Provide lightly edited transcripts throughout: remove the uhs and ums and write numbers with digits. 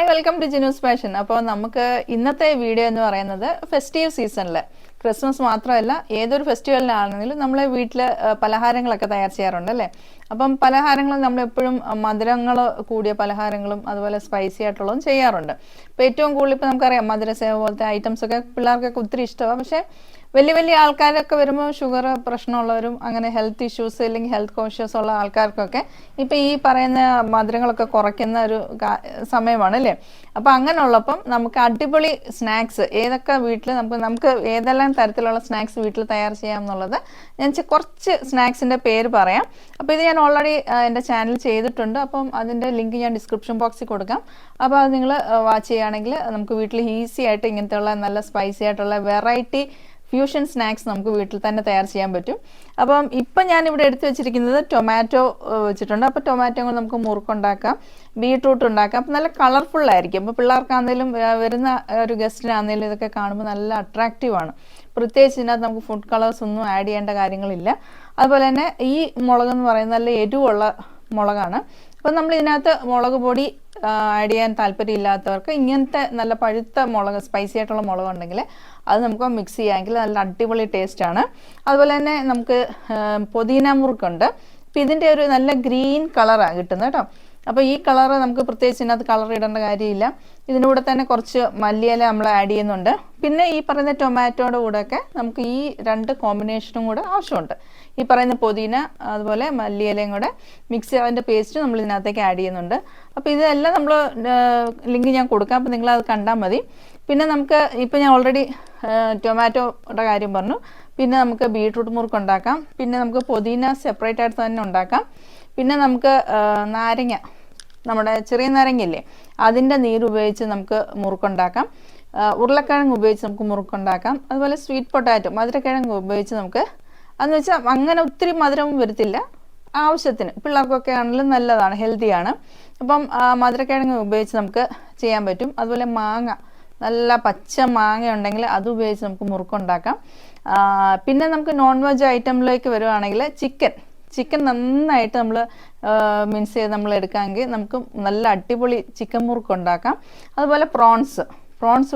Hi welcome to Jinu's fashion. അപ്പോൾ നമുക്ക് ഇന്നത്തെ വീഡിയോ എന്ന് പറയുന്നത് ഫെസ്റ്റീവ് സീസണിൽ ക്രിസ്മസ് മാത്രമല്ല ഏതൊരു ഫെസ്റ്റിവലിനാണെങ്കിലും നമ്മൾ വീട്ടിൽ പലഹാരങ്ങളൊക്കെ തയ്യാർ ചെയ്യാറുണ്ട് അല്ലേ. അപ്പം പലഹാരങ്ങൾ നമ്മളെപ്പോഴും മധുരങ്ങൾ കൂടിയ പലഹാരങ്ങളും അതുപോലെ സ്പൈസി ആയിട്ടുള്ളതും ചെയ്യാറുണ്ട്. ഇപ്പോൾ ഏറ്റവും കൂടുതൽ ഇപ്പോൾ നമുക്കറിയാം മധുരസേവ പോലത്തെ ഐറ്റംസൊക്കെ പിള്ളേർക്കൊക്കെ ഒത്തിരി ഇഷ്ടമാണ്. പക്ഷേ വലിയ വലിയ ആൾക്കാരൊക്കെ വരുമ്പോൾ ഷുഗർ പ്രശ്നമുള്ളവരും അങ്ങനെ ഹെൽത്ത് ഇഷ്യൂസ് അല്ലെങ്കിൽ ഹെൽത്ത് കോൺഷ്യസ് ഉള്ള ആൾക്കാർക്കൊക്കെ ഇപ്പോൾ ഈ പറയുന്ന മധുരങ്ങളൊക്കെ കുറയ്ക്കുന്ന ഒരു സമയമാണ് അല്ലേ. അപ്പോൾ അങ്ങനെയുള്ളപ്പം നമുക്ക് അടിപൊളി സ്നാക്സ് ഏതൊക്കെ വീട്ടിൽ നമുക്ക് ഏതെല്ലാം തരത്തിലുള്ള സ്നാക്സ് വീട്ടിൽ തയ്യാർ ചെയ്യാം എന്നുള്ളത് ഞാൻ കുറച്ച് സ്നാക്സിൻ്റെ പേര് പറയാം. അപ്പോൾ ഇത് ഞാൻ ഓൾറെഡി എൻ്റെ ചാനൽ ചെയ്തിട്ടുണ്ട്. അപ്പം അതിൻ്റെ ലിങ്ക് ഞാൻ ഡിസ്ക്രിപ്ഷൻ ബോക്സിൽ കൊടുക്കാം. അപ്പോൾ അത് നിങ്ങൾ വാച്ച് ചെയ്യുകയാണെങ്കിൽ നമുക്ക് വീട്ടിൽ ഈസി ആയിട്ട് ഇങ്ങനത്തെയുള്ള നല്ല സ്പൈസി ആയിട്ടുള്ള വെറൈറ്റി ഫ്യൂഷൻ സ്നാക്സ് നമുക്ക് വീട്ടിൽ തന്നെ തയ്യാർ ചെയ്യാൻ പറ്റും. അപ്പം ഇപ്പം ഞാനിവിടെ എടുത്തു വെച്ചിരിക്കുന്നത് ടൊമാറ്റോ വെച്ചിട്ടുണ്ട്. അപ്പോൾ ടൊമാറ്റോ കൊണ്ട് നമുക്ക് മുറുക്കുണ്ടാക്കാം, ബീട്രൂട്ട് ഉണ്ടാക്കാം. അപ്പം നല്ല കളർഫുള്ളായിരിക്കും. അപ്പോൾ പിള്ളേർക്കാണെങ്കിലും വരുന്ന ഒരു ഗസ്റ്റിനാണെങ്കിലും ഇതൊക്കെ കാണുമ്പോൾ നല്ല അട്രാക്റ്റീവാണ്. പ്രത്യേകിച്ച് ഇതിനകത്ത് നമുക്ക് ഫുഡ് കളേഴ്സ് ഒന്നും ആഡ് ചെയ്യേണ്ട കാര്യങ്ങളില്ല. അതുപോലെ തന്നെ ഈ മുളകെന്ന് പറയുന്നത് നല്ല എരിവുള്ള മുളകാണ്. അപ്പം നമ്മൾ ഇതിനകത്ത് മുളക് പൊടി ആഡ് ചെയ്യാൻ താല്പര്യമില്ലാത്തവർക്ക് ഇങ്ങനത്തെ നല്ല പഴുത്ത മുളക് സ്പൈസി ആയിട്ടുള്ള മുളക് ഉണ്ടെങ്കിൽ അത് നമുക്ക് മിക്സ് ചെയ്യാമെങ്കിൽ നല്ല അടിപൊളി ടേസ്റ്റാണ്. അതുപോലെ തന്നെ നമുക്ക് പുതിന മുറുക്കുണ്ട്. അപ്പം ഇതിൻ്റെ ഒരു നല്ല ഗ്രീൻ കളറാണ് കിട്ടുന്നത് കേട്ടോ. അപ്പോൾ ഈ കളറ് നമുക്ക് പ്രത്യേകിച്ച് ഇതിനകത്ത് കളർ ഇടേണ്ട കാര്യമില്ല. ഇതിൻ്റെ കൂടെ തന്നെ കുറച്ച് മല്ലിയില നമ്മൾ ആഡ് ചെയ്യുന്നുണ്ട്. പിന്നെ ഈ പറയുന്ന ടൊമാറ്റോയുടെ കൂടെയൊക്കെ നമുക്ക് ഈ രണ്ട് കോമ്പിനേഷനും കൂടെ ആവശ്യമുണ്ട്. ഈ പറയുന്ന പുതിന അതുപോലെ മല്ലിയിലയും കൂടെ മിക്സ് അതിൻ്റെ പേസ്റ്റ് നമ്മൾ ഇതിനകത്തേക്ക് ആഡ് ചെയ്യുന്നുണ്ട്. അപ്പോൾ ഇതെല്ലാം നമ്മൾ ലിങ്ക് ഞാൻ കൊടുക്കാം. അപ്പോൾ നിങ്ങളത് കണ്ടാൽ മതി. പിന്നെ നമുക്ക് ഇപ്പോൾ ഞാൻ ഓൾറെഡി ടൊമാറ്റോയുടെ കാര്യം പറഞ്ഞു. പിന്നെ നമുക്ക് ബീട്രൂട്ട് മുറുക്ക് ഉണ്ടാക്കാം. പിന്നെ നമുക്ക് പുതിന സെപ്പറേറ്റ് ആയിട്ട് തന്നെ ഉണ്ടാക്കാം. പിന്നെ നമുക്ക് നാരങ്ങ, നമ്മുടെ ചെറിയ നാരങ്ങയില്ലേ, അതിൻ്റെ നീരുപയോഗിച്ച് നമുക്ക് മുറുക്കുണ്ടാക്കാം. ഉരുളക്കിഴങ്ങ് ഉപയോഗിച്ച് നമുക്ക് മുറുക്കുണ്ടാക്കാം. അതുപോലെ സ്വീറ്റ് പൊട്ടാറ്റോ മധുരക്കിഴങ്ങ് ഉപയോഗിച്ച് നമുക്ക് അതെന്ന് വെച്ചാൽ അങ്ങനെ ഒത്തിരി മധുരവും വരത്തില്ല, ആവശ്യത്തിന് പിള്ളേർക്കൊക്കെ ആണെങ്കിലും നല്ലതാണ്, ഹെൽത്തിയാണ്. അപ്പം മധുരക്കിഴങ്ങ് ഉപയോഗിച്ച് നമുക്ക് ചെയ്യാൻ പറ്റും. അതുപോലെ മാങ്ങ, നല്ല പച്ച മാങ്ങ ഉണ്ടെങ്കിൽ അത് ഉപയോഗിച്ച് നമുക്ക് മുറുക്കുണ്ടാക്കാം. പിന്നെ നമുക്ക് നോൺ വെജ് ഐറ്റമിലേക്ക് വരുവാണെങ്കിൽ ചിക്കൻ നന്നായിട്ട് നമ്മൾ മിക്സ് ചെയ്ത് നമ്മൾ എടുക്കാമെങ്കിൽ നമുക്ക് നല്ല അടിപൊളി ചിക്കൻ മുറുക്കുണ്ടാക്കാം. അതുപോലെ പ്രോൺസ്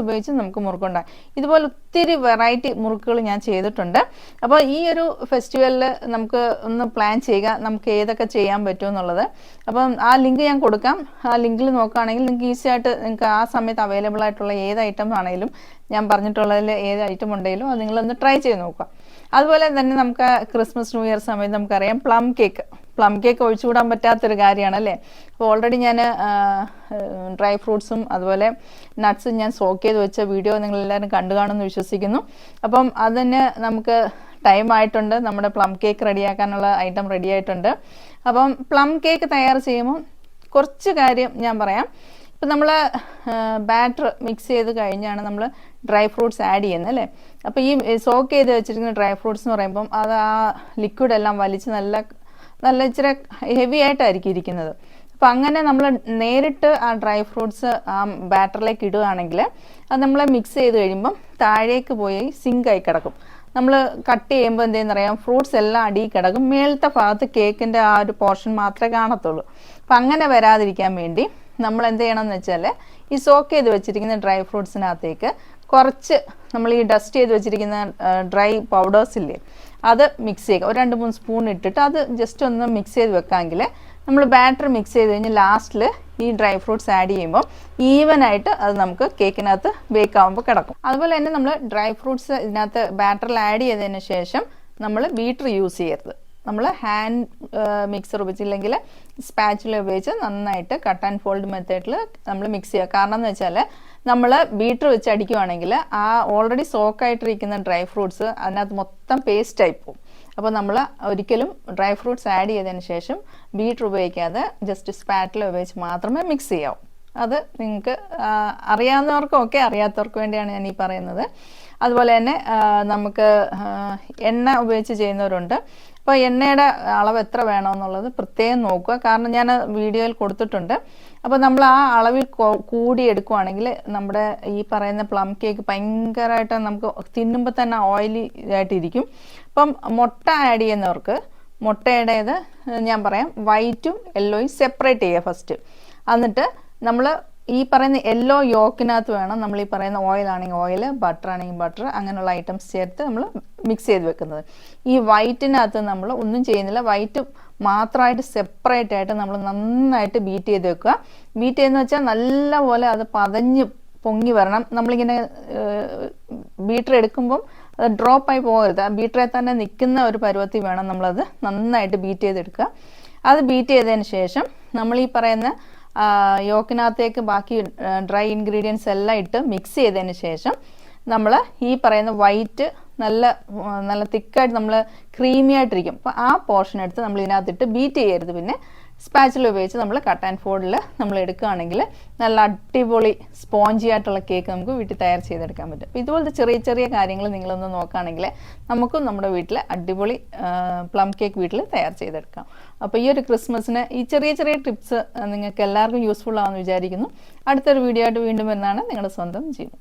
ഉപയോഗിച്ച് നമുക്ക് മുറുക്കുണ്ടാക്കാം. ഇതുപോലെ ഒത്തിരി വെറൈറ്റി മുറുക്കുകൾ ഞാൻ ചെയ്തിട്ടുണ്ട്. അപ്പോൾ ഈ ഒരു ഫെസ്റ്റിവലിൽ നമുക്ക് ഒന്ന് പ്ലാൻ ചെയ്യുക നമുക്ക് ഏതൊക്കെ ചെയ്യാൻ പറ്റും എന്നുള്ളത്. അപ്പം ആ ലിങ്ക് ഞാൻ കൊടുക്കാം. ആ ലിങ്കിൽ നോക്കുകയാണെങ്കിൽ നിങ്ങൾക്ക് ഈസി ആയിട്ട് നിങ്ങൾക്ക് ആ സമയത്ത് അവൈലബിൾ ആയിട്ടുള്ള ഏത് ഐറ്റം ആണെങ്കിലും ഞാൻ പറഞ്ഞിട്ടുള്ളതിൽ ഏത് ഐറ്റം ഉണ്ടെങ്കിലും അത് നിങ്ങളൊന്ന് ട്രൈ ചെയ്ത് നോക്കുക. അതുപോലെ തന്നെ നമുക്ക് ക്രിസ്മസ് ന്യൂ ഇയർ സമയത്ത് നമുക്കറിയാം പ്ലം കേക്ക് ഒഴിച്ചുകൂടാൻ പറ്റാത്തൊരു കാര്യമാണ് അല്ലേ. അപ്പോൾ ഓൾറെഡി ഞാൻ ഡ്രൈ ഫ്രൂട്ട്സും അതുപോലെ നട്ട്സും ഞാൻ സോക്ക് ചെയ്ത് വെച്ച വീഡിയോ നിങ്ങളെല്ലാവരും കണ്ടു കാണുമെന്ന് വിശ്വസിക്കുന്നു. അപ്പം അതിന് നമുക്ക് ടൈം ആയിട്ടുണ്ട്. നമ്മുടെ പ്ലം കേക്ക് റെഡിയാക്കാനുള്ള ഐറ്റം റെഡി ആയിട്ടുണ്ട്. അപ്പം പ്ലം കേക്ക് തയ്യാർ ചെയ്യുമ്പോൾ കുറച്ച് കാര്യം ഞാൻ പറയാം. ഇപ്പം നമ്മൾ ബാറ്റർ മിക്സ് ചെയ്ത് കഴിഞ്ഞാണ് നമ്മൾ ഡ്രൈ ഫ്രൂട്ട്സ് ആഡ് ചെയ്യുന്നത് അല്ലേ. അപ്പോൾ ഈ സോക്ക് ചെയ്ത് വെച്ചിരിക്കുന്ന ഡ്രൈ ഫ്രൂട്ട്സ് എന്ന് പറയുമ്പം അത് ആ ലിക്വിഡ് എല്ലാം വലിച്ച് നല്ല ഇച്ചിരി ഹെവി ആയിട്ടായിരിക്കും ഇരിക്കുന്നത്. അപ്പോൾ അങ്ങനെ നമ്മൾ നേരിട്ട് ആ ഡ്രൈ ഫ്രൂട്ട്സ് ആ ബാറ്ററിലേക്ക് ഇടുകയാണെങ്കിൽ അത് നമ്മൾ മിക്സ് ചെയ്ത് കഴിയുമ്പം താഴേക്ക് പോയി സിങ്കായി കിടക്കും. നമ്മൾ കട്ട് ചെയ്യുമ്പോൾ എന്തെന്നറിയാം, ഫ്രൂട്ട്സ് എല്ലാം അടിയിൽ കിടക്കും. മേളത്തെ ഭാഗത്ത് കേക്കിൻ്റെ ആ ഒരു പോർഷൻ മാത്രമേ കാണത്തുള്ളൂ. അപ്പം അങ്ങനെ വരാതിരിക്കാൻ വേണ്ടി നമ്മൾ എന്ത് ചെയ്യണമെന്ന് വെച്ചാൽ ഈ സോക്ക് ചെയ്ത് വെച്ചിരിക്കുന്ന ഡ്രൈ ഫ്രൂട്ട്സിനകത്തേക്ക് കുറച്ച് നമ്മൾ ഈ ഡസ്റ്റ് ചെയ്ത് വെച്ചിരിക്കുന്ന ഡ്രൈ പൗഡേഴ്സില്ലേ അത് മിക്സ് ചെയ്യുക. ഒരു 2-3 സ്പൂൺ ഇട്ടിട്ട് അത് ജസ്റ്റ് ഒന്ന് മിക്സ് ചെയ്ത് വെക്കാമെങ്കിൽ നമ്മൾ ബാറ്റർ മിക്സ് ചെയ്ത് കഴിഞ്ഞ് ലാസ്റ്റിൽ ഈ ഡ്രൈ ഫ്രൂട്ട്സ് ആഡ് ചെയ്യുമ്പോൾ ഈവനായിട്ട് അത് നമുക്ക് കേക്കിനകത്ത് ബേക്ക് ആകുമ്പോൾ കിടക്കും. അതുപോലെ തന്നെ നമ്മൾ ഡ്രൈ ഫ്രൂട്ട്സ് ഇതിനകത്ത് ബാറ്ററിൽ ആഡ് ചെയ്തതിന് ശേഷം നമ്മൾ ബീറ്റർ യൂസ് ചെയ്യരുത്. നമ്മൾ ഹാൻഡ് മിക്സർ ഉപയോഗിച്ചില്ലെങ്കിൽ സ്പാച്ചുല ഉപയോഗിച്ച് നന്നായിട്ട് കട്ട് ആൻഡ് ഫോൾഡ് മെത്തേഡിൽ നമ്മൾ മിക്സ് ചെയ്യുക. കാരണം എന്ന് വെച്ചാൽ നമ്മൾ ബീറ്റർ വെച്ച് അടിക്കുകയാണെങ്കിൽ ആ ഓൾറെഡി സോക്കായിട്ടിരിക്കുന്ന ഡ്രൈ ഫ്രൂട്ട്സ് അതിനകത്ത് മൊത്തം പേസ്റ്റായി പോകും. അപ്പോൾ നമ്മൾ ഒരിക്കലും ഡ്രൈ ഫ്രൂട്ട്സ് ആഡ് ചെയ്തതിന് ശേഷം ബീറ്റർ ഉപയോഗിക്കാതെ ജസ്റ്റ് സ്പാറ്റില ഉപയോഗിച്ച് മാത്രമേ മിക്സ് ചെയ്യാവൂ. അത് നിങ്ങൾക്ക് അറിയാവുന്നവർക്കൊക്കെ, അറിയാത്തവർക്ക് വേണ്ടിയാണ് ഞാൻ ഈ പറയുന്നത്. അതുപോലെ തന്നെ നമുക്ക് എണ്ണ ഉപയോഗിച്ച് ചെയ്യുന്നവരുണ്ട്. അപ്പോൾ എണ്ണയുടെ അളവ് എത്ര വേണമെന്നുള്ളത് പ്രത്യേകം നോക്കുക. കാരണം ഞാൻ വീഡിയോയിൽ കൊടുത്തിട്ടുണ്ട്. അപ്പോൾ നമ്മൾ ആ അളവിൽ കൂടി എടുക്കുകയാണെങ്കിൽ നമ്മുടെ ഈ പറയുന്ന പ്ലം കേക്ക് ഭയങ്കരമായിട്ട് നമുക്ക് തിന്നുമ്പോൾ തന്നെ ഓയിലി ആയിട്ടിരിക്കും. അപ്പം മുട്ട ആഡ് ചെയ്യുന്നവർക്ക് മുട്ടയുടേത് ഞാൻ പറയാം, വൈറ്റും യെല്ലോയും സെപ്പറേറ്റ് ചെയ്യുക ഫസ്റ്റ്. എന്നിട്ട് നമ്മൾ ഈ പറയുന്ന യെല്ലോ യോക്കിനകത്ത് വേണം നമ്മൾ ഈ പറയുന്ന ഓയിൽ ആണെങ്കിൽ ഓയിൽ, ബട്ടർ ആണെങ്കിൽ ബട്ടർ, അങ്ങനെയുള്ള ഐറ്റംസ് ചേർത്ത് നമ്മൾ മിക്സ് ചെയ്ത് വെക്കുന്നത്. ഈ വൈറ്റിനകത്ത് നമ്മൾ ഒന്നും ചെയ്യുന്നില്ല, വൈറ്റ് മാത്രമായിട്ട് സെപ്പറേറ്റ് ആയിട്ട് നമ്മൾ നന്നായിട്ട് ബീറ്റ് ചെയ്ത് വെക്കുക. ബീറ്റ് ചെയ്യുന്ന വെച്ചാൽ നല്ലപോലെ അത് പതഞ്ഞ് പൊങ്ങി വരണം. നമ്മളിങ്ങനെ ബീറ്റർ എടുക്കുമ്പം അത് ഡ്രോപ്പായി പോകരുത്, ആ ബീറ്ററിൽ തന്നെ നിൽക്കുന്ന ഒരു പരുവത്തിൽ വേണം നമ്മളത് നന്നായിട്ട് ബീറ്റ് ചെയ്തെടുക്കുക. അത് ബീറ്റ് ചെയ്തതിന് ശേഷം നമ്മൾ ഈ പറയുന്ന യോക്കിനകത്തേക്ക് ബാക്കി ഡ്രൈ ഇൻഗ്രീഡിയൻസ് എല്ലാം ഇട്ട് മിക്സ് ചെയ്തതിന് ശേഷം നമ്മൾ ഈ പറയുന്ന വൈറ്റ് നല്ല തിക്കായിട്ട് നമ്മൾ ക്രീമി ആയിട്ടിരിക്കും. അപ്പോൾ ആ പോർഷൻ എടുത്ത് നമ്മൾ ഇതിനകത്തിട്ട് ബീറ്റ് ചെയ്യരുത്. പിന്നെ സ്പാച്ചില ഉപയോഗിച്ച് നമ്മൾ കട്ട് ആൻഡ് ഫോൾഡിൽ നമ്മൾ എടുക്കുകയാണെങ്കിൽ നല്ല അടിപൊളി സ്പോഞ്ചി ആയിട്ടുള്ള കേക്ക് നമുക്ക് വീട്ടിൽ തയ്യാർ ചെയ്തെടുക്കാൻ പറ്റും. അപ്പോൾ ഇതുപോലത്തെ ചെറിയ ചെറിയ കാര്യങ്ങൾ നിങ്ങളൊന്ന് നോക്കുകയാണെങ്കിൽ നമുക്കും നമ്മുടെ വീട്ടിൽ അടിപൊളി പ്ലം കേക്ക് വീട്ടിൽ തയ്യാർ ചെയ്തെടുക്കാം. അപ്പോൾ ഈ ഒരു ക്രിസ്മസിന് ഈ ചെറിയ ചെറിയ ടിപ്സ് നിങ്ങൾക്ക് എല്ലാവർക്കും യൂസ്ഫുൾ ആണെന്ന് വിചാരിക്കുന്നു. അടുത്തൊരു വീഡിയോ ആയിട്ട് വീണ്ടും വരുന്നതാണ് നിങ്ങളുടെ സ്വന്തം ജീവൻ.